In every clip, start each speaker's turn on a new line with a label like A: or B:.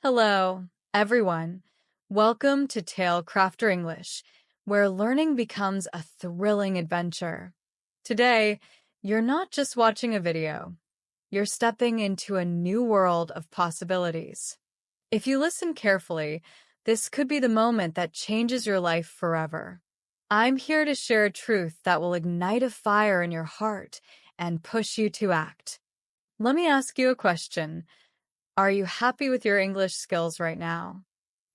A: Hello, everyone. Welcome to Tale Crafter English, where learning becomes a thrilling adventure. Today, you're not just watching a video, you're stepping into a new world of possibilities. If you listen carefully, this could be the moment that changes your life forever. I'm here to share a truth that will ignite a fire in your heart and push you to act. Let me ask you a question. Are you happy with your English skills right now?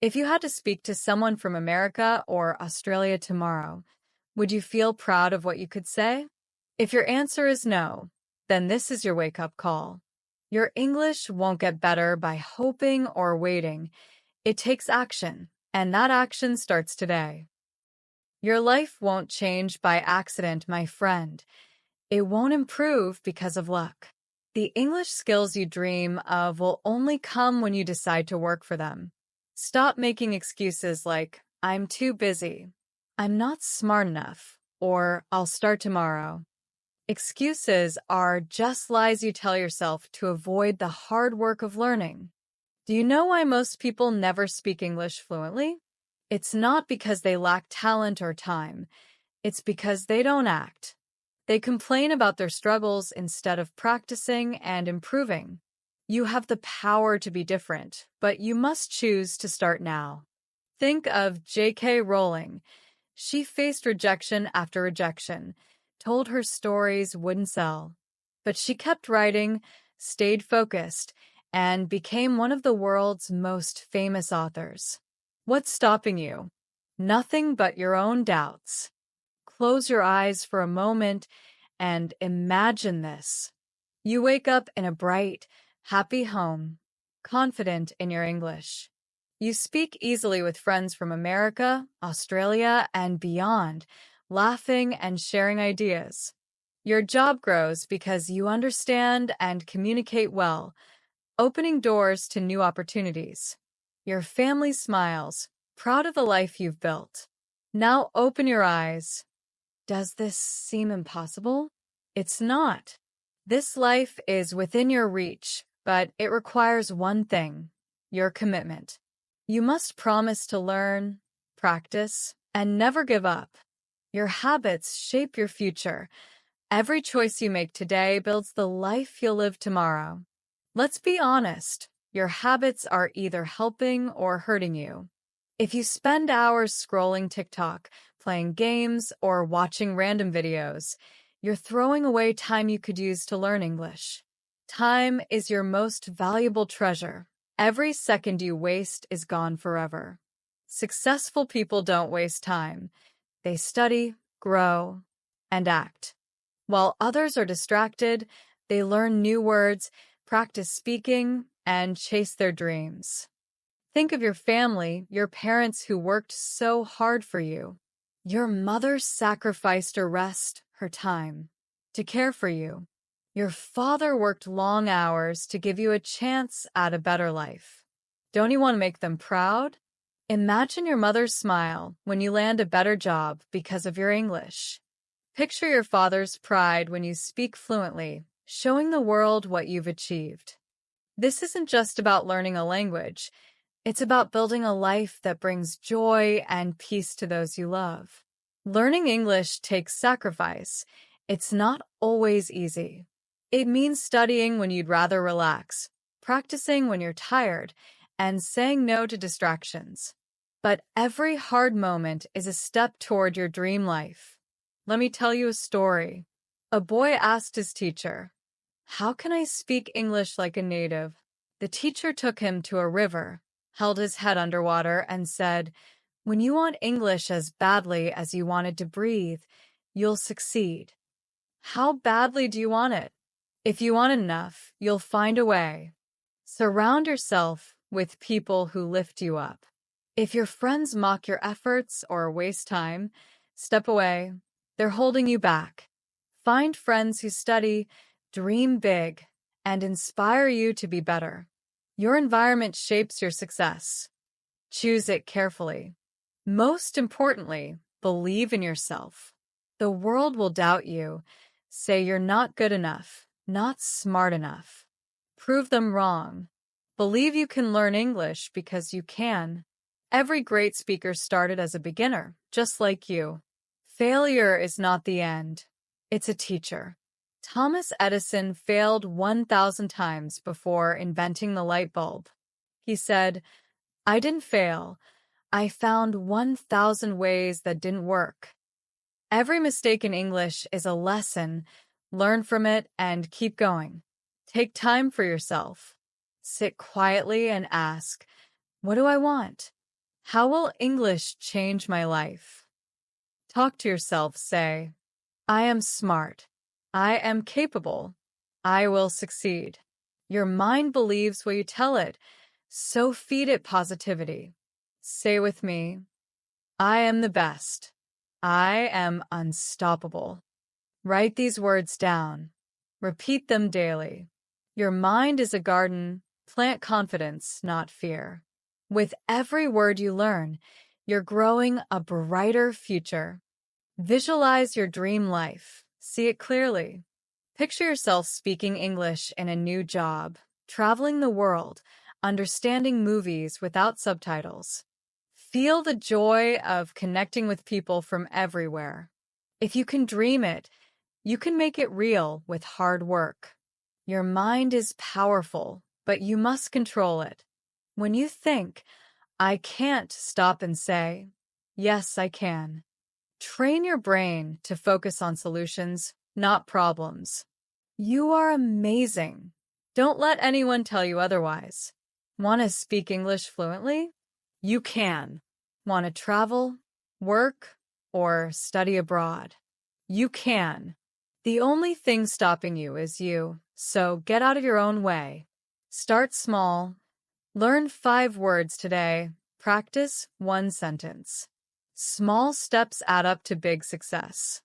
A: If you had to speak to someone from America or Australia tomorrow, would you feel proud of what you could say? If your answer is no, then this is your wake-up call. Your English won't get better by hoping or waiting. It takes action, and that action starts today. Your life won't change by accident, my friend. It won't improve because of luck. The English skills you dream of will only come when you decide to work for them. Stop making excuses like, I'm too busy, I'm not smart enough, or I'll start tomorrow. Excuses are just lies you tell yourself to avoid the hard work of learning. Do you know why most people never speak English fluently? It's not because they lack talent or time. It's because they don't act. They complain about their struggles instead of practicing and improving. You have the power to be different, but you must choose to start now. Think of J.K. Rowling. She faced rejection after rejection, told her stories wouldn't sell. But she kept writing, stayed focused, and became one of the world's most famous authors. What's stopping you? Nothing but your own doubts. Close your eyes for a moment and imagine this. You wake up in a bright, happy home, confident in your English. You speak easily with friends from America, Australia, and beyond, laughing and sharing ideas. Your job grows because you understand and communicate well, opening doors to new opportunities. Your family smiles, proud of the life you've built. Now open your eyes. Does this seem impossible? It's not. This life is within your reach, but it requires one thing, your commitment. You must promise to learn, practice, and never give up. Your habits shape your future. Every choice you make today builds the life you'll live tomorrow. Let's be honest, your habits are either helping or hurting you. If you spend hours scrolling TikTok, playing games, or watching random videos, you're throwing away time you could use to learn English. Time is your most valuable treasure. Every second you waste is gone forever. Successful people don't waste time. They study, grow, and act. While others are distracted, they learn new words, practice speaking, and chase their dreams. Think of your family, your parents who worked so hard for you. Your mother sacrificed her rest, her time, to care for you. Your father worked long hours to give you a chance at a better life. Don't you want to make them proud? Imagine your mother's smile when you land a better job because of your English. Picture your father's pride when you speak fluently, showing the world what you've achieved. This isn't just about learning a language. It's about building a life that brings joy and peace to those you love. Learning English takes sacrifice. It's not always easy. It means studying when you'd rather relax, practicing when you're tired, and saying no to distractions. But every hard moment is a step toward your dream life. Let me tell you a story. A boy asked his teacher, "How can I speak English like a native?" The teacher took him to a river, held his head underwater, and said, "When you want English as badly as you wanted to breathe, you'll succeed. How badly do you want it? If you want it enough, you'll find a way. Surround yourself with people who lift you up. If your friends mock your efforts or waste time, step away. They're holding you back. Find friends who study, dream big, and inspire you to be better. Your environment shapes your success. Choose it carefully. Most importantly, believe in yourself. The world will doubt you, say you're not good enough, not smart enough. Prove them wrong. Believe you can learn English because you can. Every great speaker started as a beginner, just like you. Failure is not the end. It's a teacher. Thomas Edison failed 1,000 times before inventing the light bulb. He said, "I didn't fail. I found 1,000 ways that didn't work." Every mistake in English is a lesson. Learn from it and keep going. Take time for yourself. Sit quietly and ask, what do I want? How will English change my life? Talk to yourself. Say, I am smart. I am capable. I will succeed. Your mind believes what you tell it, so feed it positivity. Say with me, I am the best. I am unstoppable. Write these words down. Repeat them daily. Your mind is a garden. Plant confidence, not fear. With every word you learn, you're growing a brighter future. Visualize your dream life. See it clearly. Picture yourself speaking English in a new job, traveling the world, understanding movies without subtitles. Feel the joy of connecting with people from everywhere. If you can dream it, you can make it real with hard work. Your mind is powerful, but you must control it. When you think, I can't, stop and say, yes, I can. Train your brain to focus on solutions, not problems. You are amazing. Don't let anyone tell you otherwise. Want to speak English fluently? You can. Want to travel, work, or study abroad? You can. The only thing stopping you is you, so get out of your own way. Start small. Learn 5 words today. Practice 1 sentence. Small steps add up to big success.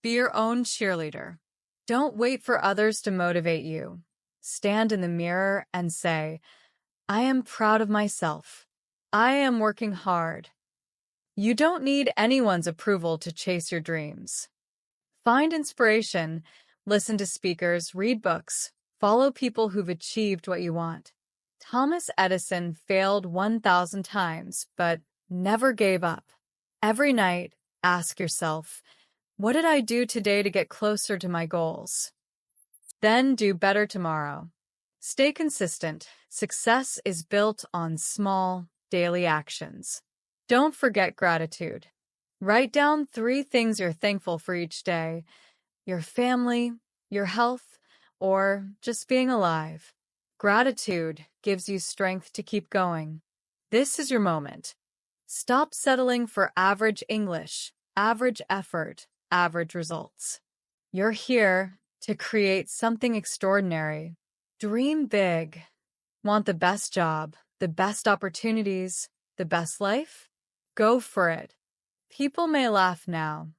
A: Be your own cheerleader. Don't wait for others to motivate you. Stand in the mirror and say, I am proud of myself. I am working hard. You don't need anyone's approval to chase your dreams. Find inspiration, listen to speakers, read books, follow people who've achieved what you want. Thomas Edison failed 1,000 times, but never gave up. Every night, ask yourself, what did I do today to get closer to my goals? Then do better tomorrow. Stay consistent. Success is built on small, daily actions. Don't forget gratitude. Write down 3 things you're thankful for each day: your family, your health, or just being alive. Gratitude gives you strength to keep going. This is your moment. Stop settling for average English, average effort, average results. You're here to create something extraordinary. Dream big. Want the best job, the best opportunities, the best life? Go for it. People may laugh now,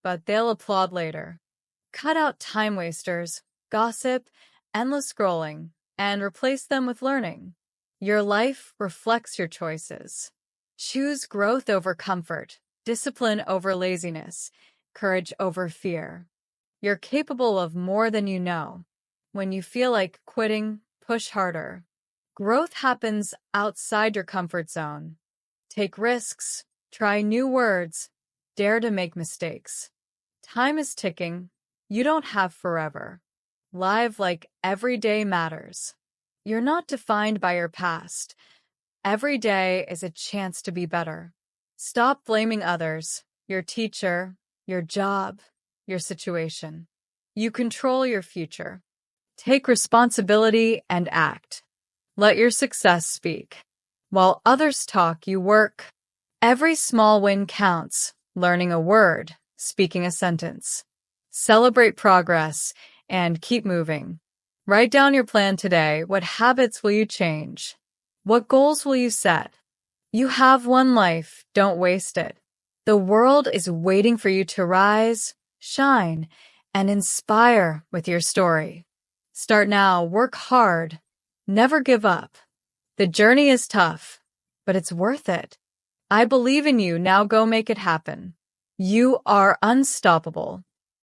A: but they'll applaud later. Cut out time wasters, gossip, endless scrolling, and replace them with learning. Your life reflects your choices. Choose growth over comfort, discipline over laziness, courage over fear. You're capable of more than you know. When you feel like quitting, push harder. Growth happens outside your comfort zone. Take risks, try new words, dare to make mistakes. Time is ticking. You don't have forever. Live like every day matters. You're not defined by your past. Every day is a chance to be better. Stop blaming others, your teacher, your job, your situation. You control your future. Take responsibility and act. Let your success speak. While others talk, you work. Every small win counts. Learning a word, speaking a sentence. Celebrate progress and keep moving. Write down your plan today. What habits will you change? What goals will you set? You have one life. Don't waste it. The world is waiting for you to rise, shine, and inspire with your story. Start now. Work hard. Never give up. The journey is tough, but it's worth it. I believe in you. Now go make it happen. You are unstoppable.